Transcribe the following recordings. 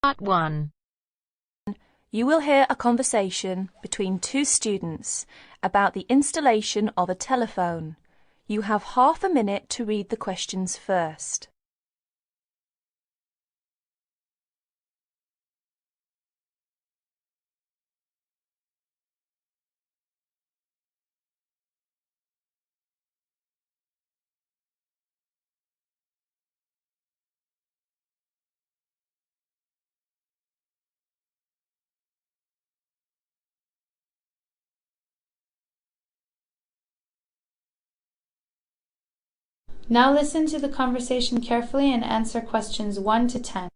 Part 1. You will hear a conversation between two students about the installation of a telephone. You have half a minute to read the questions first. Now listen to the conversation carefully and answer questions 1 to 10.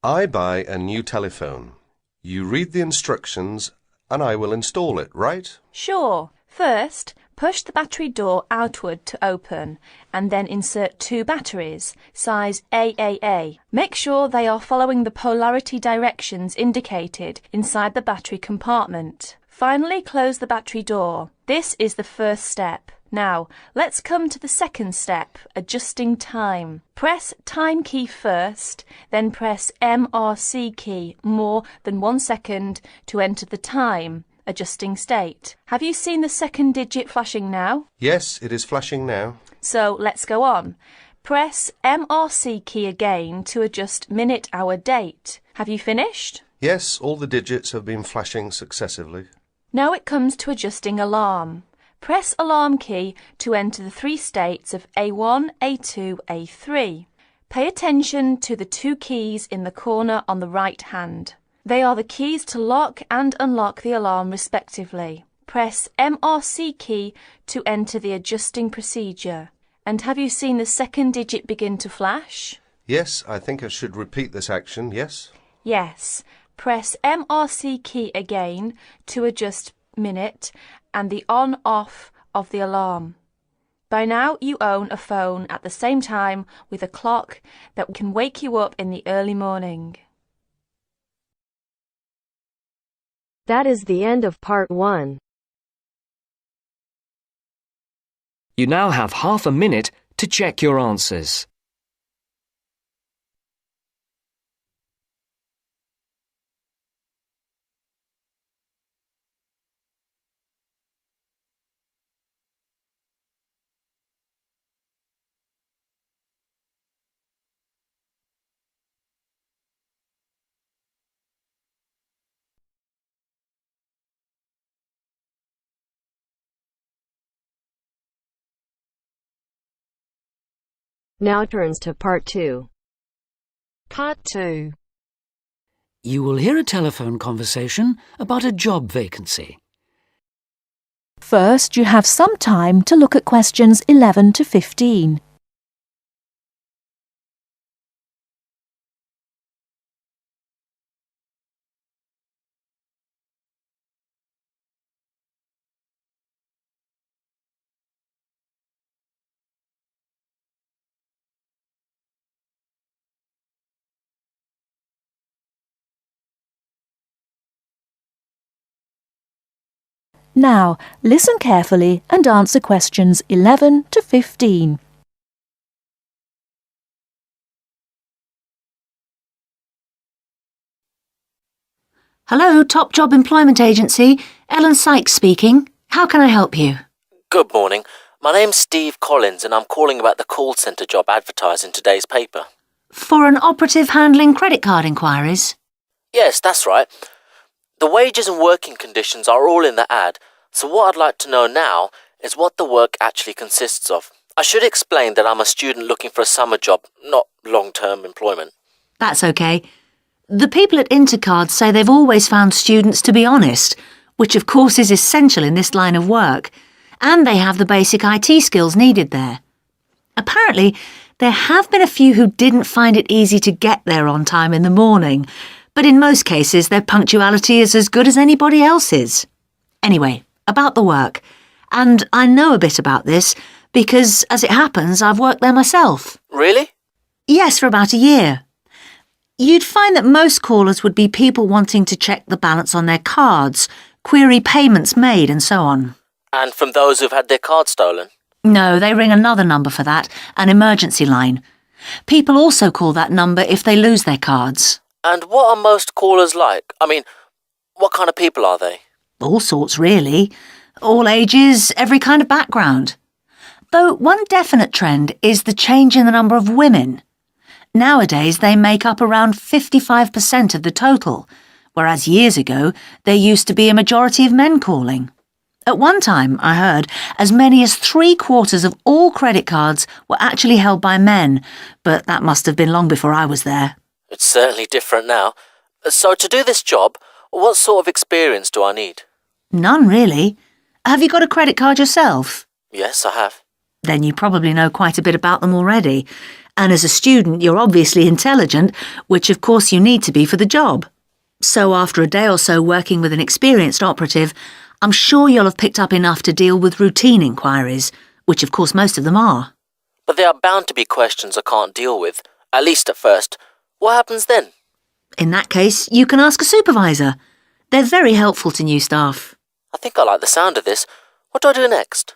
I buy a new telephone. You read the instructions and I will install it, right? Sure. First, push the battery door outward to open and then insert two batteries, size AAA. Make sure they are following the polarity directions indicated inside the battery compartment. Finally, close the battery door. This is the first step. Now, let's come to the second step, adjusting time. Press time key first, then press MRC key more than 1 second to enter the time, adjusting state. Have you seen the second digit flashing now? Yes, it is flashing now. So let's go on. Press MRC key again to adjust minute, hour, date. Have you finished? Yes, all the digits have been flashing successively. Now it comes to adjusting alarm. Press alarm key to enter the three states of A1, A2, A3. Pay attention to the two keys in the corner on the right hand. They are the keys to lock and unlock the alarm respectively. Press MRC key to enter the adjusting procedure. And have you seen the second digit begin to flash? Yes, I think I should repeat this action, yes? Yes. Press MRC key again to adjust minute and the on-off of the alarm. By now you own a phone at the same time with a clock that can wake you up in the early morning. That is the end of Part 1. You now have half a minute to check your answers. Now turns to Part 2. Part 2. You will hear a telephone conversation about a job vacancy. First, you have some time to look at questions 11 to 15. Now, listen carefully and answer questions 11 to 15. Hello, Top Job Employment Agency. Ellen Sykes speaking. How can I help you? Good morning. My name's Steve Collins and I'm calling about the call centre job advertised in today's paper. For an operative handling credit card inquiries? Yes, that's right. The wages and working conditions are all in the ad, so what I'd like to know now is what the work actually consists of. I should explain that I'm a student looking for a summer job, not long-term employment. That's okay. The people at Intercard say they've always found students to be honest, which of course is essential in this line of work, and they have the basic IT skills needed there. Apparently, there have been a few who didn't find it easy to get there on time in the morning, but in most cases their punctuality is as good as anybody else's. Anyway, about the work. And I know a bit about this because, as it happens, I've worked there myself. Really? Yes, for about a year. You'd find that most callers would be people wanting to check the balance on their cards, query payments made and so on. And from those who've had their card stolen? No, they ring another number for that, an emergency line. People also call that number if they lose their cards. And what are most callers like? I mean, what kind of people are they? All sorts, really. All ages, every kind of background. Though one definite trend is the change in the number of women. Nowadays, they make up around 55% of the total, whereas years ago, there used to be a majority of men calling. At one time, I heard, as many as 3/4 of all credit cards were actually held by men, but that must have been long before I was there. It's certainly different now. So to do this job, what sort of experience do I need? None, really. Have you got a credit card yourself? Yes, I have. Then you probably know quite a bit about them already. And as a student, you're obviously intelligent, which of course you need to be for the job. So after a day or so working with an experienced operative, I'm sure you'll have picked up enough to deal with routine inquiries, which of course most of them are. But there are bound to be questions I can't deal with, at least at first. What happens then? In that case, you can ask a supervisor. They're very helpful to new staff. I think I like the sound of this. What do I do next?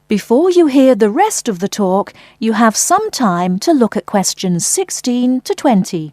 Before you hear the rest of the talk, you have some time to look at questions 16 to 20.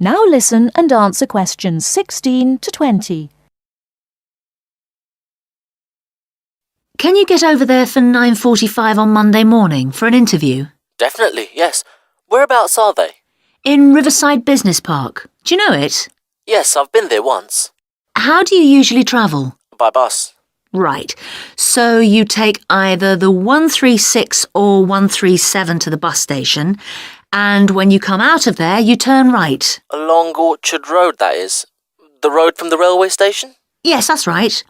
Now listen and answer questions 16 to 20. Can you get over there for 9:45 on Monday morning for an interview? Definitely, yes. Whereabouts are they? In Riverside Business Park. Do you know it? Yes, I've been there once. How do you usually travel? By bus. Right. So you take either the 136 or 137 to the bus station, and when you come out of there, you turn right. Along Orchard Road, that is. The road from the railway station? Yes, that's right.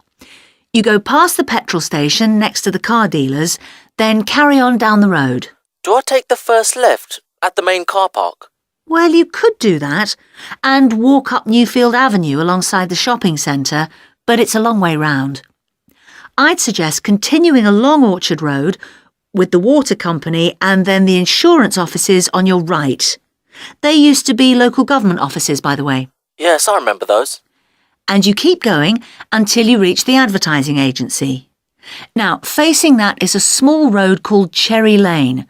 You go past the petrol station next to the car dealers, then carry on down the road. Do I take the first left at the main car park? Well, you could do that, and walk up Newfield Avenue alongside the shopping centre, but it's a long way round. I'd suggest continuing along Orchard Road with the water company and then the insurance offices on your right. They used to be local government offices, by the way. Yes, I remember those. And you keep going until you reach the advertising agency. Now, facing that is a small road called Cherry Lane.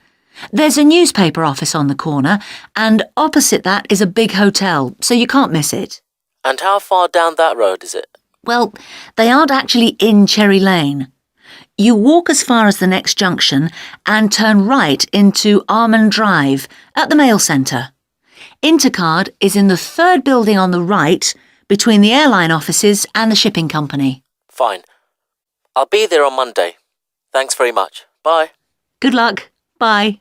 There's a newspaper office on the corner, and opposite that is a big hotel, so you can't miss it. And how far down that road is it? Well, they aren't actually in Cherry Lane. You walk as far as the next junction and turn right into Almond Drive at the mail centre. Intercard is in the third building on the right, between the airline offices and the shipping company. Fine. I'll be there on Monday. Thanks very much. Bye. Good luck. Bye.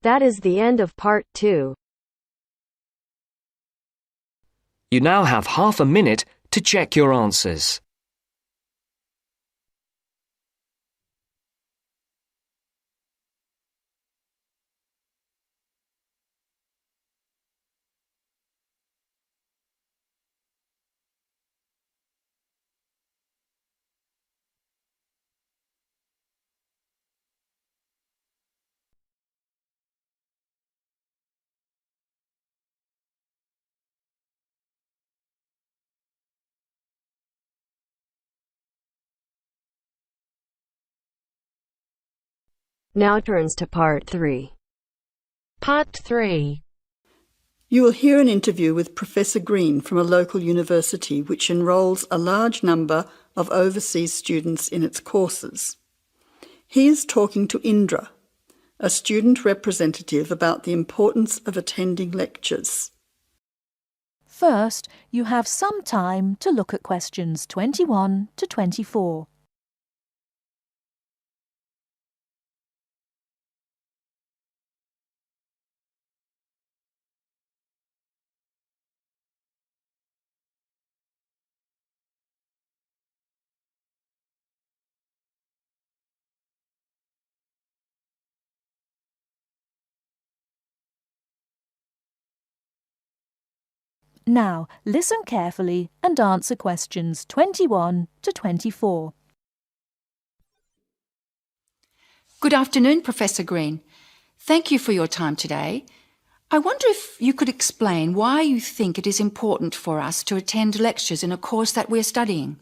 That is the end of part 2. You now have half a minute to check your answers. Now turns to part 3. Part 3. You will hear an interview with Professor Green from a local university which enrolls a large number of overseas students in its courses. He is talking to Indra, a student representative, about the importance of attending lectures. First, you have some time to look at questions 21 to 24. Now, listen carefully and answer questions 21 to 24. Good afternoon, Professor Green. Thank you for your time today. I wonder if you could explain why you think it is important for us to attend lectures in a course that we're studying.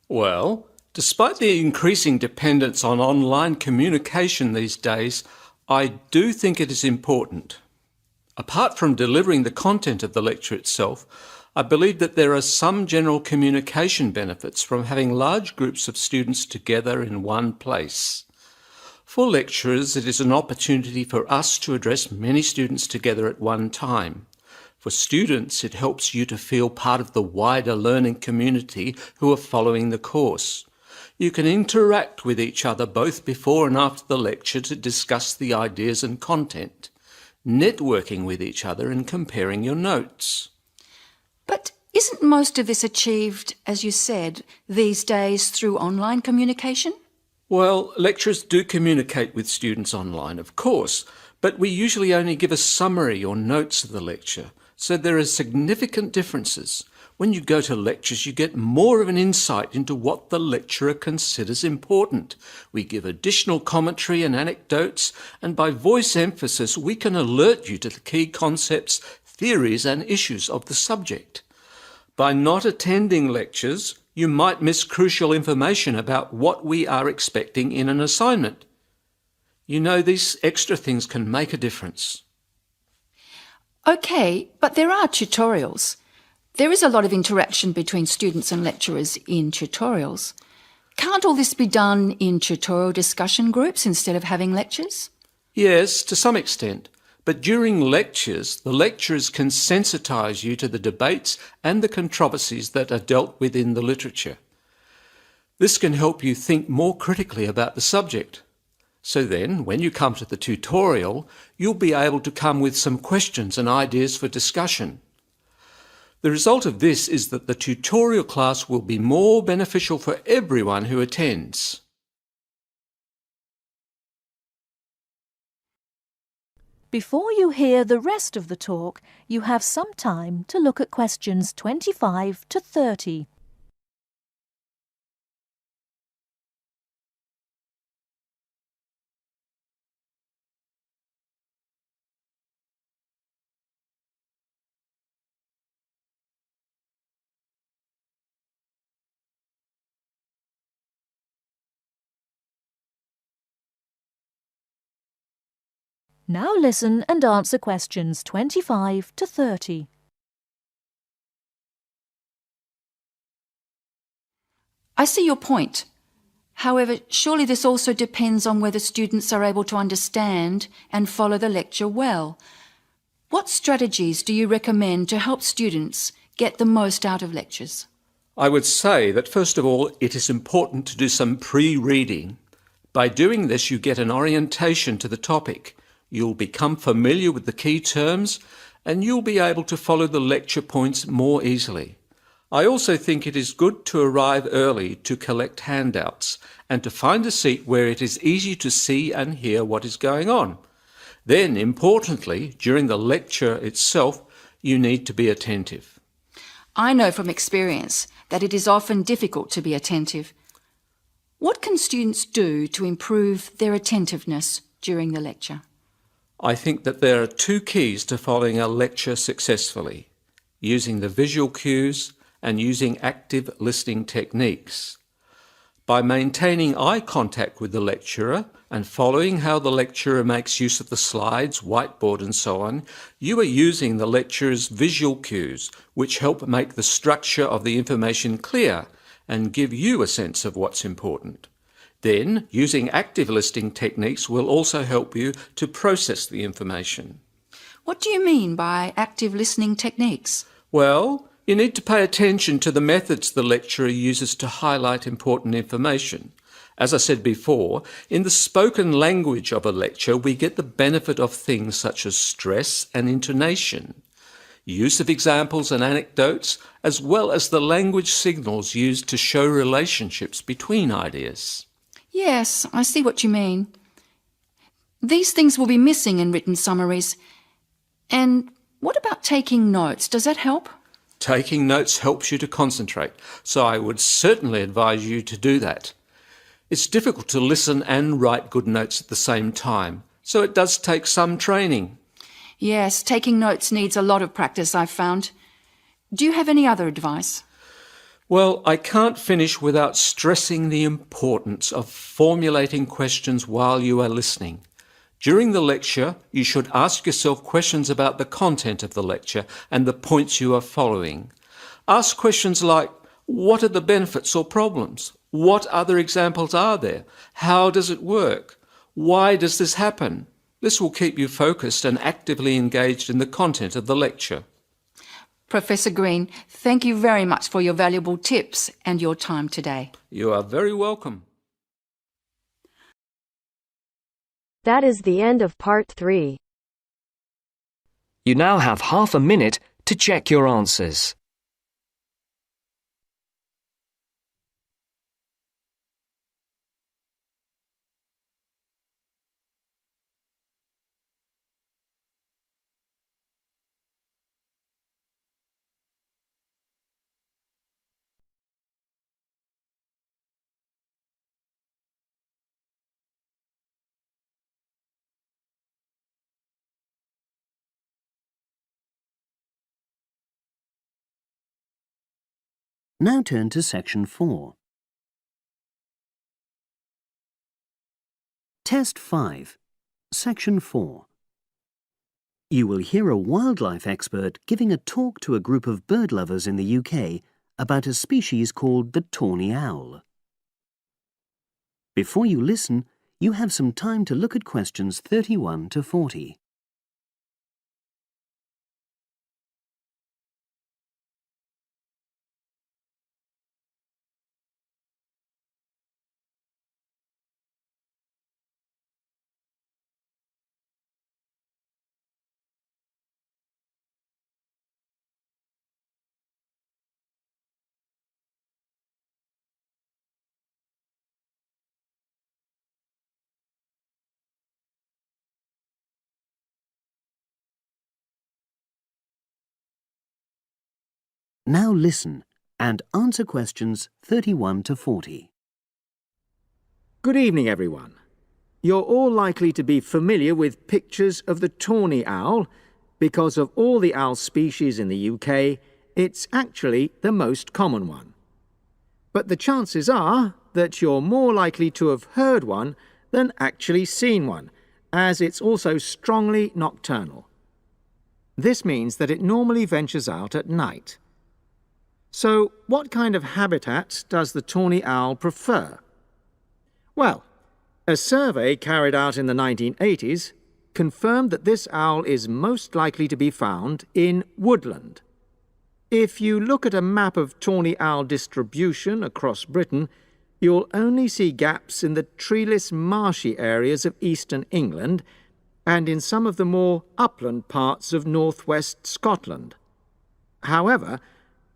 Well, despite the increasing dependence on online communication these days, I do think it is important. Apart from delivering the content of the lecture itself, I believe that there are some general communication benefits from having large groups of students together in one place. For lecturers, it is an opportunity for us to address many students together at one time. For students, it helps you to feel part of the wider learning community who are following the course. You can interact with each other both before and after the lecture to discuss the ideas and content, networking with each other and comparing your notes. But isn't most of this achieved, as you said, these days through online communication? Well, lecturers do communicate with students online, of course, but we usually only give a summary or notes of the lecture, so there are significant differences. When you go to lectures, you get more of an insight into what the lecturer considers important. We give additional commentary and anecdotes, and by voice emphasis, we can alert you to the key concepts, theories, and issues of the subject. By not attending lectures, you might miss crucial information about what we are expecting in an assignment. You know, these extra things can make a difference. OK, but there are tutorials. There is a lot of interaction between students and lecturers in tutorials. Can't all this be done in tutorial discussion groups instead of having lectures? Yes, to some extent. But during lectures, the lecturers can sensitise you to the debates and the controversies that are dealt with in the literature. This can help you think more critically about the subject. So then, when you come to the tutorial, you'll be able to come with some questions and ideas for discussion. The result of this is that the tutorial class will be more beneficial for everyone who attends. Before you hear the rest of the talk, you have some time to look at questions 25 to 30. Now listen and answer questions 25 to 30. I see your point. However, surely this also depends on whether students are able to understand and follow the lecture well. What strategies do you recommend to help students get the most out of lectures? I would say that first of all, it is important to do some pre-reading. By doing this, you get an orientation to the topic. You'll become familiar with the key terms and you'll be able to follow the lecture points more easily. I also think it is good to arrive early to collect handouts and to find a seat where it is easy to see and hear what is going on. Then, importantly, during the lecture itself, you need to be attentive. I know from experience that it is often difficult to be attentive. What can students do to improve their attentiveness during the lecture? I think that there are two keys to following a lecture successfully: using the visual cues and using active listening techniques. By maintaining eye contact with the lecturer and following how the lecturer makes use of the slides, whiteboard and so on, you are using the lecturer's visual cues, which help make the structure of the information clear and give you a sense of what's important. Then, using active listening techniques will also help you to process the information. What do you mean by active listening techniques? Well, you need to pay attention to the methods the lecturer uses to highlight important information. As I said before, in the spoken language of a lecture, we get the benefit of things such as stress and intonation, use of examples and anecdotes, as well as the language signals used to show relationships between ideas. Yes, I see what you mean. These things will be missing in written summaries. And what about taking notes? Does that help? Taking notes helps you to concentrate, so I would certainly advise you to do that. It's difficult to listen and write good notes at the same time, so it does take some training. Yes, taking notes needs a lot of practice, I've found. Do you have any other advice? Well, I can't finish without stressing the importance of formulating questions while you are listening. During the lecture, you should ask yourself questions about the content of the lecture and the points you are following. Ask questions like, what are the benefits or problems? What other examples are there? How does it work? Why does this happen? This will keep you focused and actively engaged in the content of the lecture. Professor Green, thank you very much for your valuable tips and your time today. You are very welcome. That is the end of part 3. You now have half a minute to check your answers. Now turn to section 4. Test 5, section 4. You will hear a wildlife expert giving a talk to a group of bird lovers in the UK about a species called the tawny owl. Before you listen, you have some time to look at questions 31 to 40. Now listen and answer questions 31 to 40. Good evening, everyone. You're all likely to be familiar with pictures of the tawny owl. Because of all the owl species in the UK, it's actually the most common one. But the chances are that you're more likely to have heard one than actually seen one, as it's also strongly nocturnal. This means that it normally ventures out at night. So, what kind of habitat does the tawny owl prefer? Well, a survey carried out in the 1980s confirmed that this owl is most likely to be found in woodland. If you look at a map of tawny owl distribution across Britain, you'll only see gaps in the treeless marshy areas of eastern England and in some of the more upland parts of northwest Scotland. However,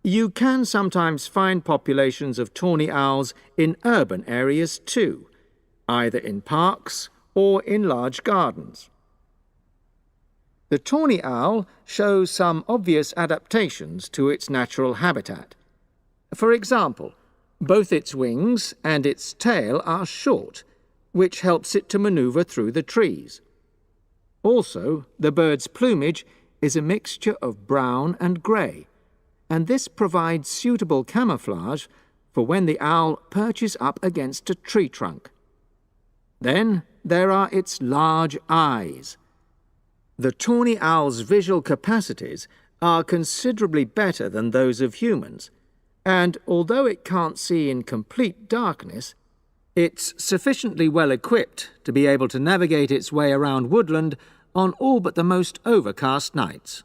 you can sometimes find populations of tawny owls in urban areas too, either in parks or in large gardens. The tawny owl shows some obvious adaptations to its natural habitat. For example, both its wings and its tail are short, which helps it to maneuver through the trees. Also, the bird's plumage is a mixture of brown and grey, and this provides suitable camouflage for when the owl perches up against a tree trunk. Then there are its large eyes. The tawny owl's visual capacities are considerably better than those of humans, and although it can't see in complete darkness, it's sufficiently well equipped to be able to navigate its way around woodland on all but the most overcast nights.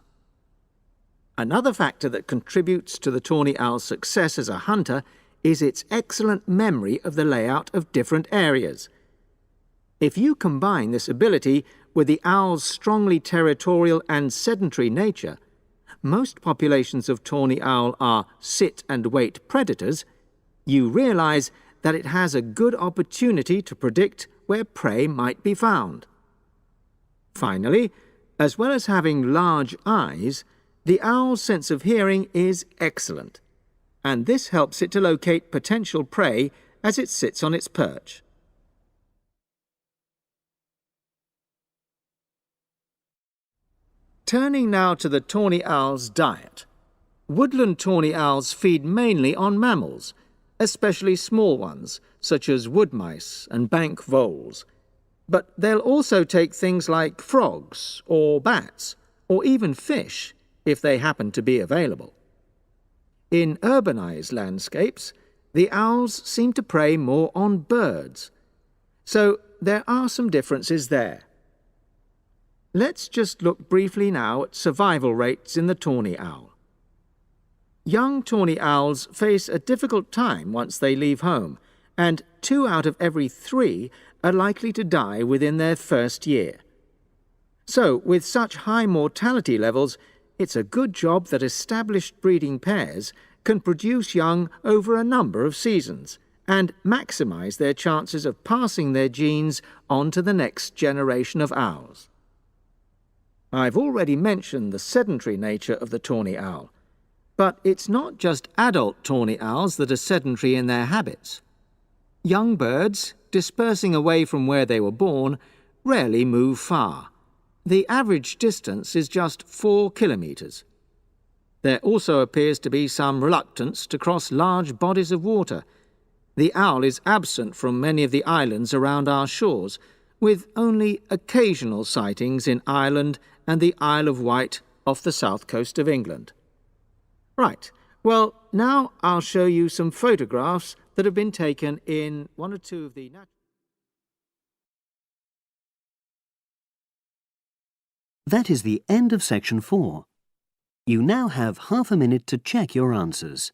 Another factor that contributes to the tawny owl's success as a hunter is its excellent memory of the layout of different areas. If you combine this ability with the owl's strongly territorial and sedentary nature, most populations of tawny owl are sit-and-wait predators, you realize that it has a good opportunity to predict where prey might be found. Finally, as well as having large eyes, The owl's sense of hearing is excellent, and this helps it to locate potential prey as it sits on its perch. Turning now to the tawny owl's diet. Woodland tawny owls feed mainly on mammals, especially small ones, such as wood mice and bank voles. But they'll also take things like frogs or bats, or even fish, if they happen to be available. In urbanized landscapes, the owls seem to prey more on birds. So there are some differences there. Let's just look briefly now at survival rates in the tawny owl. Young tawny owls face a difficult time once they leave home, and 2 out of every 3 are likely to die within their first year. So, with such high mortality levels, it's a good job that established breeding pairs can produce young over a number of seasons and maximize their chances of passing their genes on to the next generation of owls. I've already mentioned the sedentary nature of the tawny owl, but it's not just adult tawny owls that are sedentary in their habits. Young birds, dispersing away from where they were born, rarely move far. The average distance is just 4 kilometres. There also appears to be some reluctance to cross large bodies of water. The owl is absent from many of the islands around our shores, with only occasional sightings in Ireland and the Isle of Wight off the south coast of England. Right, well, now I'll show you some photographs that have been taken in 1 or 2 of the... That is the end of section 4. You now have half a minute to check your answers.